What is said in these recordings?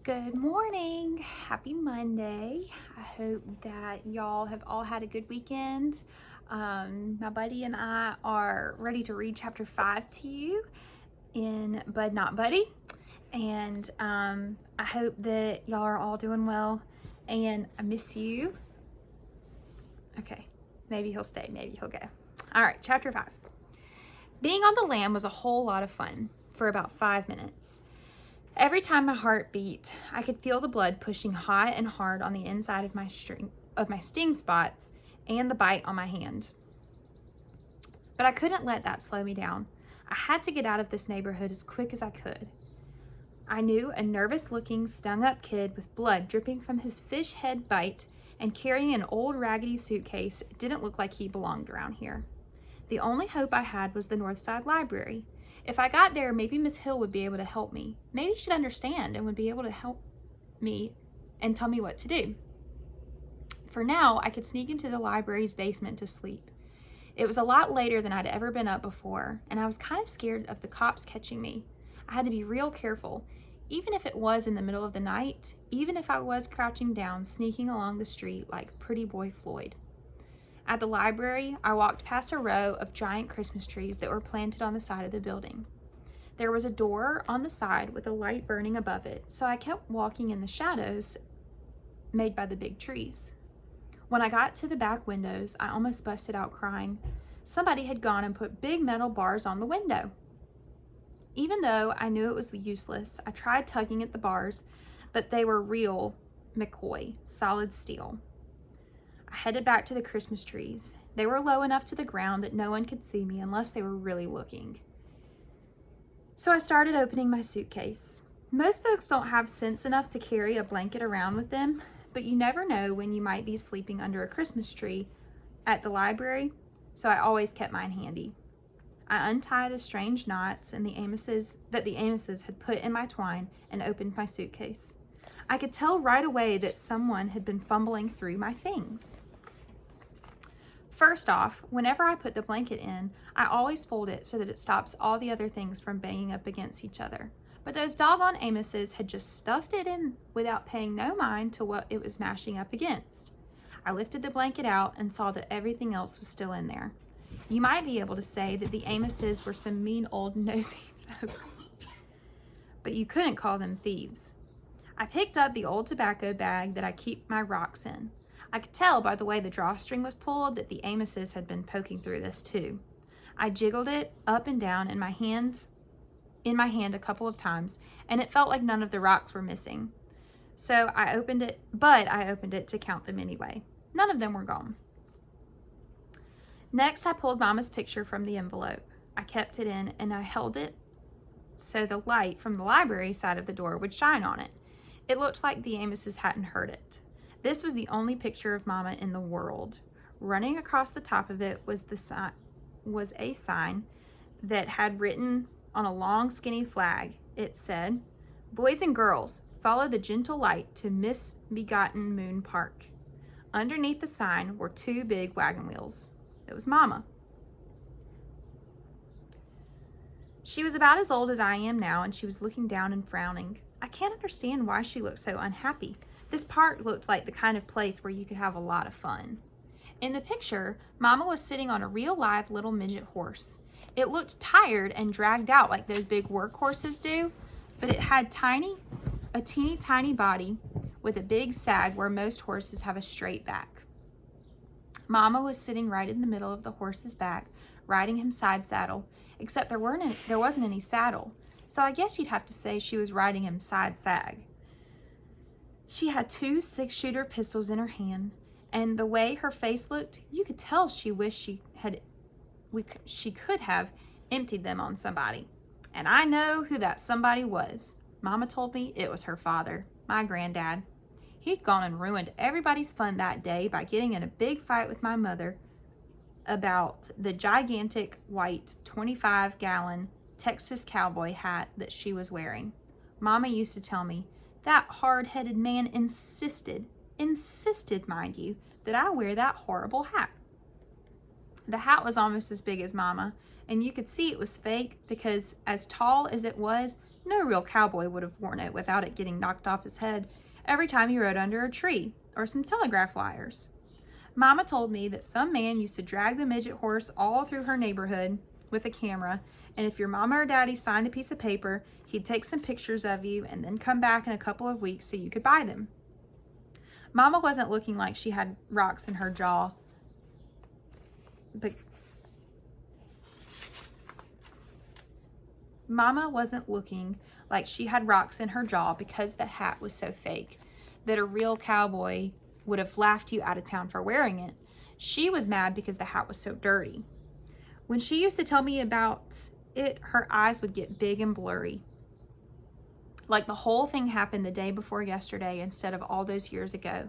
Good morning. Happy Monday. I hope that y'all have all had a good weekend. My buddy and I are ready to read chapter 5 to you in Bud Not Buddy. And I hope that y'all are all doing well. And I miss you. Okay, maybe he'll stay, maybe he'll go. All right, chapter 5. Being on the lam was a whole lot of fun for about 5 minutes. Every time my heart beat, I could feel the blood pushing hot and hard on the inside of my sting spots and the bite on my hand. But I couldn't let that slow me down. I had to get out of this neighborhood as quick as I could. I knew a nervous-looking, stung-up kid with blood dripping from his fish head bite and carrying an old raggedy suitcase didn't look like he belonged around here. The only hope I had was the Northside Library. If I got there, maybe Miss Hill would be able to help me. Maybe she'd understand and would be able to help me and tell me what to do. For now, I could sneak into the library's basement to sleep. It was a lot later than I'd ever been up before, and I was kind of scared of the cops catching me. I had to be real careful, even if it was in the middle of the night, even if I was crouching down, sneaking along the street like Pretty Boy Floyd. At the library, I walked past a row of giant Christmas trees that were planted on the side of the building. There was a door on the side with a light burning above it, so I kept walking in the shadows made by the big trees. When I got to the back windows, I almost busted out crying. Somebody had gone and put big metal bars on the window. Even though I knew it was useless, I tried tugging at the bars, but they were real McCoy, solid steel. I headed back to the Christmas trees. They were low enough to the ground that no one could see me unless they were really looking. So I started opening my suitcase. Most folks don't have sense enough to carry a blanket around with them, but you never know when you might be sleeping under a Christmas tree at the library, so I always kept mine handy. I untied the strange knots and the Amoses had put in my twine and opened my suitcase. I could tell right away that someone had been fumbling through my things. First off, whenever I put the blanket in, I always fold it so that it stops all the other things from banging up against each other. But those doggone Amoses had just stuffed it in without paying no mind to what it was mashing up against. I lifted the blanket out and saw that everything else was still in there. You might be able to say that the Amoses were some mean old nosy folks, but you couldn't call them thieves. I picked up the old tobacco bag that I keep my rocks in. I could tell by the way the drawstring was pulled that the Amoses had been poking through this too. I jiggled it up and down in my hand a couple of times, and it felt like none of the rocks were missing. So I opened it to count them anyway. None of them were gone. Next, I pulled Mama's picture from the envelope. I kept it in and I held it so the light from the library side of the door would shine on it. It looked like the Amoses hadn't heard it. This was the only picture of Mama in the world. Running across the top of it was a sign that had written on a long, skinny flag. It said, "Boys and girls, follow the gentle light to Misbegotten Moon Park." Underneath the sign were 2 big wagon wheels. It was Mama. She was about as old as I am now, and she was looking down and frowning. I can't understand why she looked so unhappy. This park looked like the kind of place where you could have a lot of fun. In the picture, Mama was sitting on a real live little midget horse. It looked tired and dragged out like those big work horses do, but it had a teeny tiny body with a big sag where most horses have a straight back. Mama was sitting right in the middle of the horse's back, riding him side saddle, except there wasn't any saddle, so I guess you'd have to say she was riding him side sag. She had 2 6-shooter pistols in her hand, and the way her face looked, you could tell she wished she could have emptied them on somebody. And I know who that somebody was. Mama told me it was her father, my granddad. He'd gone and ruined everybody's fun that day by getting in a big fight with my mother about the gigantic white 25-gallon Texas cowboy hat that she was wearing. Mama used to tell me, that hard-headed man insisted, mind you, that I wear that horrible hat. The hat was almost as big as Mama, and you could see it was fake because as tall as it was, no real cowboy would have worn it without it getting knocked off his head every time he rode under a tree or some telegraph wires. Mama told me that some man used to drag the midget horse all through her neighborhood with a camera, and if your mama or daddy signed a piece of paper, he'd take some pictures of you and then come back in a couple of weeks so you could buy them. Mama wasn't looking like she had rocks in her jaw, but Mama wasn't looking like she had rocks in her jaw because the hat was so fake that a real cowboy would have laughed you out of town for wearing it. She was mad because the hat was so dirty. When she used to tell me about it, her eyes would get big and blurry. Like the whole thing happened the day before yesterday instead of all those years ago.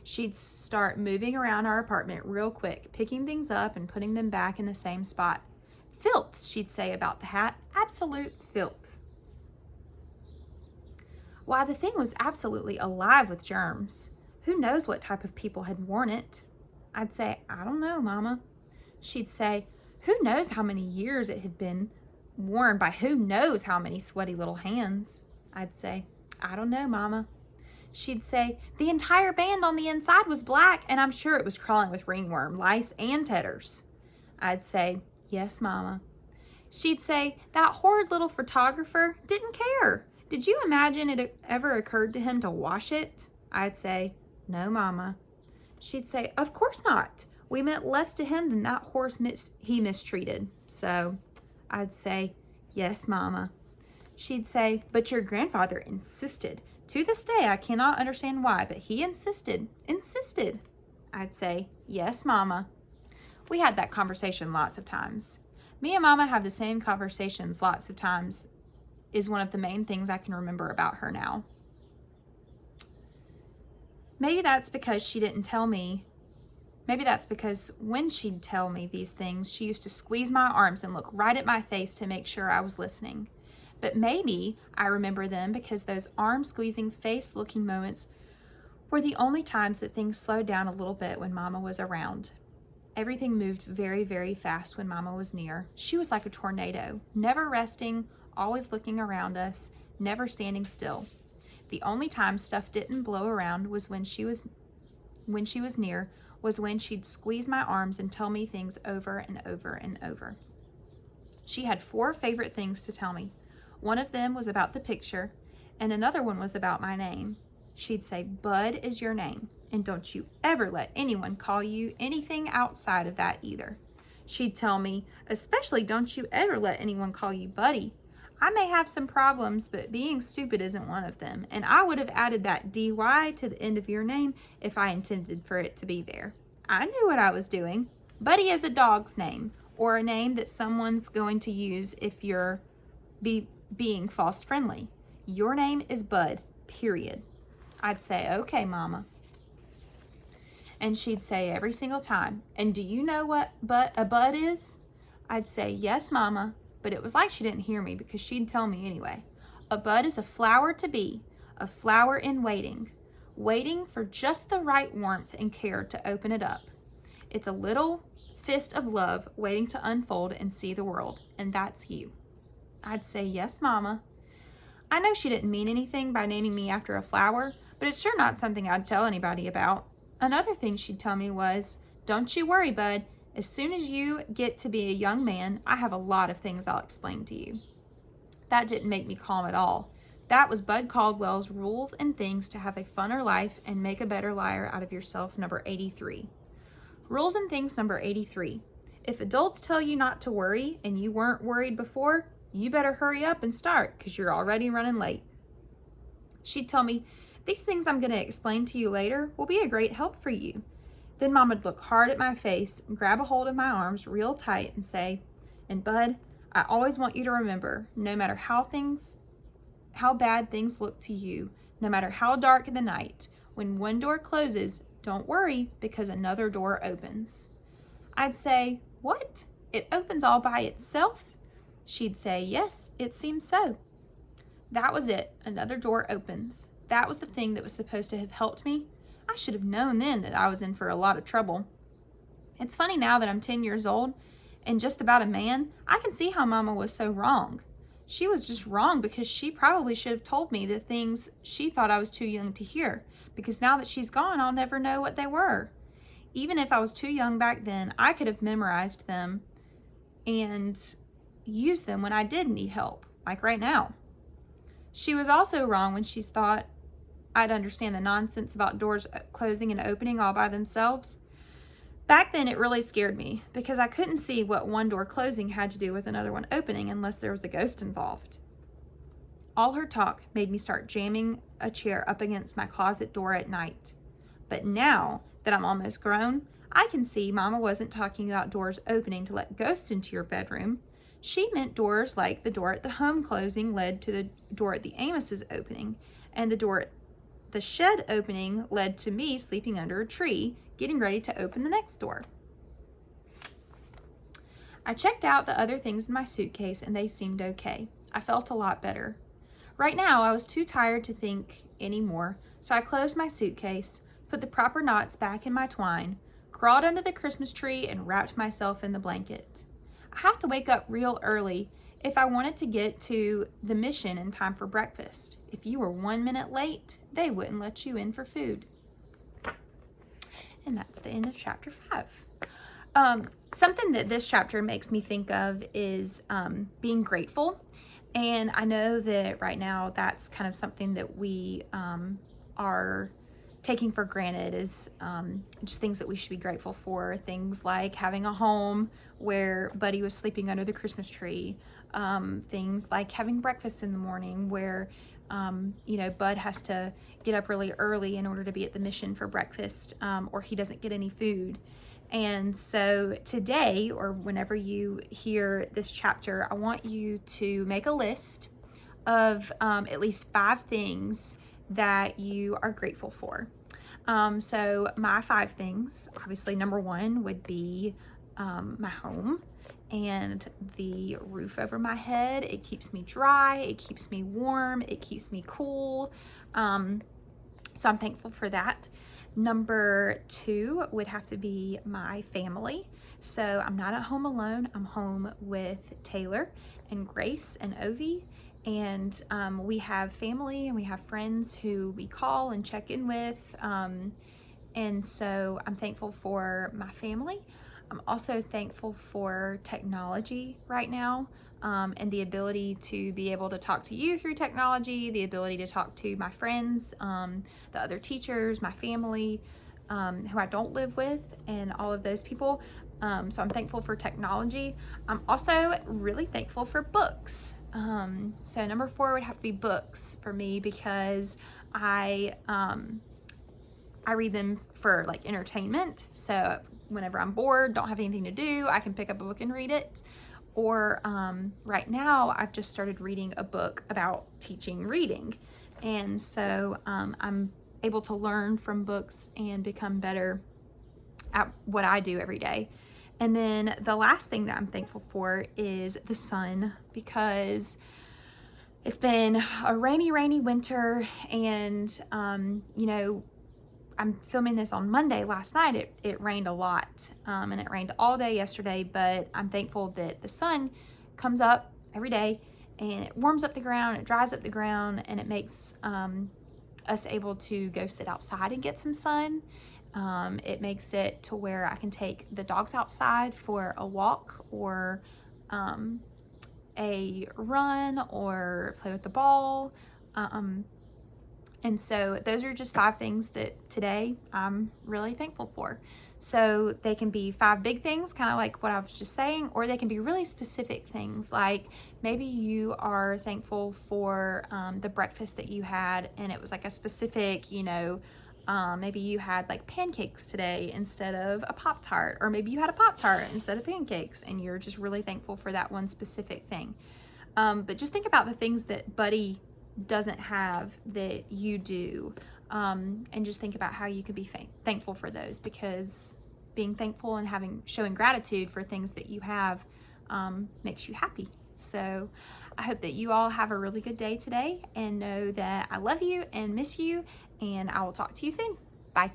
She'd start moving around our apartment real quick, picking things up and putting them back in the same spot. Filth, she'd say about the hat. Absolute filth. Why, the thing was absolutely alive with germs. Who knows what type of people had worn it? I'd say, I don't know, Mama. She'd say, who knows how many years it had been worn by who knows how many sweaty little hands? I'd say, I don't know, Mama. She'd say, the entire band on the inside was black, and I'm sure it was crawling with ringworm, lice, and tetters. I'd say, yes, Mama. She'd say, that horrid little photographer didn't care. Did you imagine it ever occurred to him to wash it? I'd say, no, Mama. She'd say, of course not. We meant less to him than that horse he mistreated. So I'd say, yes, Mama. She'd say, but your grandfather insisted. To this day, I cannot understand why, but he insisted. I'd say, yes, Mama. We had that conversation lots of times. Me and Mama have the same conversations lots of times is one of the main things I can remember about her now. Maybe that's because she didn't tell me. Maybe that's because when she'd tell me these things, she used to squeeze my arms and look right at my face to make sure I was listening. But maybe I remember them because those arm-squeezing, face-looking moments were the only times that things slowed down a little bit when Mama was around. Everything moved very, very fast when Mama was near. She was like a tornado, never resting, always looking around us, never standing still. The only time stuff didn't blow around was when she was near, was when she'd squeeze my arms and tell me things over and over and over. She had 4 favorite things to tell me. One of them was about the picture, and another one was about my name. She'd say, Bud is your name, and don't you ever let anyone call you anything outside of that either. She'd tell me, especially don't you ever let anyone call you Buddy. I may have some problems, but being stupid isn't one of them, and I would have added that DY to the end of your name if I intended for it to be there. I knew what I was doing. Buddy is a dog's name, or a name that someone's going to use if you're being false friendly. Your name is Bud, period. I'd say, okay, Mama. And she'd say every single time, and do you know what a bud is? I'd say, yes, Mama. But it was like she didn't hear me because she'd tell me anyway. A bud is a flower to be, a flower in waiting for just the right warmth and care to open it up. It's a little fist of love waiting to unfold and see the world, and that's you. I'd say, yes, Mama. I know she didn't mean anything by naming me after a flower, but it's sure not something I'd tell anybody about. Another thing she'd tell me was, don't you worry, Bud. As soon as you get to be a young man, I have a lot of things I'll explain to you. That didn't make me calm at all. That was Bud Caldwell's Rules and Things to Have a Funner Life and Make a Better Liar Out of Yourself, number 83. Rules and Things, number 83. If adults tell you not to worry and you weren't worried before, you better hurry up and start because you're already running late. She'd tell me, these things I'm going to explain to you later will be a great help for you. Then Mom would look hard at my face, grab a hold of my arms real tight and say, and Bud, I always want you to remember, no matter how bad things look to you, no matter how dark the night, when one door closes, don't worry because another door opens. I'd say, what? It opens all by itself? She'd say, yes, it seems so. That was it. Another door opens. That was the thing that was supposed to have helped me. I should have known then that I was in for a lot of trouble. It's funny now that I'm 10 years old and just about a man, I can see how Mama was so wrong. She was just wrong because she probably should have told me the things she thought I was too young to hear, because now that she's gone, I'll never know what they were. Even if I was too young back then, I could have memorized them and used them when I did need help, like right now. She was also wrong when she thought I'd understand the nonsense about doors closing and opening all by themselves. Back then, it really scared me because I couldn't see what one door closing had to do with another one opening unless there was a ghost involved. All her talk made me start jamming a chair up against my closet door at night. But now that I'm almost grown, I can see Mama wasn't talking about doors opening to let ghosts into your bedroom. She meant doors like the door at the home closing led to the door at the Amos's opening, and the door at the shed opening led to me sleeping under a tree, getting ready to open the next door. I checked out the other things in my suitcase and they seemed okay. I felt a lot better. Right now, I was too tired to think anymore, so I closed my suitcase, put the proper knots back in my twine, crawled under the Christmas tree, and wrapped myself in the blanket. I have to wake up real early if I wanted to get to the mission in time for breakfast. If you were 1 minute late, they wouldn't let you in for food. And that's the end of chapter 5. Something that this chapter makes me think of is being grateful. And I know that right now that's kind of something that we are taking for granted, is just things that we should be grateful for. Things like having a home where Buddy was sleeping under the Christmas tree. Things like having breakfast in the morning where, Bud has to get up really early in order to be at the mission for breakfast, or he doesn't get any food. And so today, or whenever you hear this chapter, I want you to make a list of at least 5 things that you are grateful for. So my 5 things, obviously number 1 would be my home and the roof over my head. It keeps me dry, it keeps me warm, it keeps me cool. So I'm thankful for that. Number 2 would have to be my family. So I'm not at home alone. I'm home with Taylor and Grace and Ovi. And we have family and we have friends who we call and check in with. And so I'm thankful for my family. I'm also thankful for technology right now, and the ability to be able to talk to you through technology, the ability to talk to my friends, the other teachers, my family, who I don't live with, and all of those people. So I'm thankful for technology. I'm also really thankful for books. So number 4 would have to be books for me, because I read them for like entertainment. So whenever I'm bored, don't have anything to do, I can pick up a book and read it. Or right now, I've just started reading a book about teaching reading. And so I'm able to learn from books and become better at what I do every day. And then the last thing that I'm thankful for is the sun, because it's been a rainy winter, and I'm filming this on Monday. Last night it rained a lot, and it rained all day yesterday, but I'm thankful that the sun comes up every day and it warms up the ground, it dries up the ground, and it makes us able to go sit outside and get some sun. It makes it to where I can take the dogs outside for a walk, or a run, or play with the ball. And so those are just 5 things that today I'm really thankful for. So they can be 5 big things, kind of like what I was just saying, or they can be really specific things, like maybe you are thankful for the breakfast that you had, and it was like a specific, maybe you had like pancakes today instead of a Pop-Tart, or maybe you had a Pop-Tart instead of pancakes, and you're just really thankful for that one specific thing. But just think about the things that Buddy doesn't have that you do, and just think about how you could be thankful for those, because being thankful and showing gratitude for things that you have makes you happy. So I hope that you all have a really good day today, and know that I love you and miss you, and I will talk to you soon. Bye.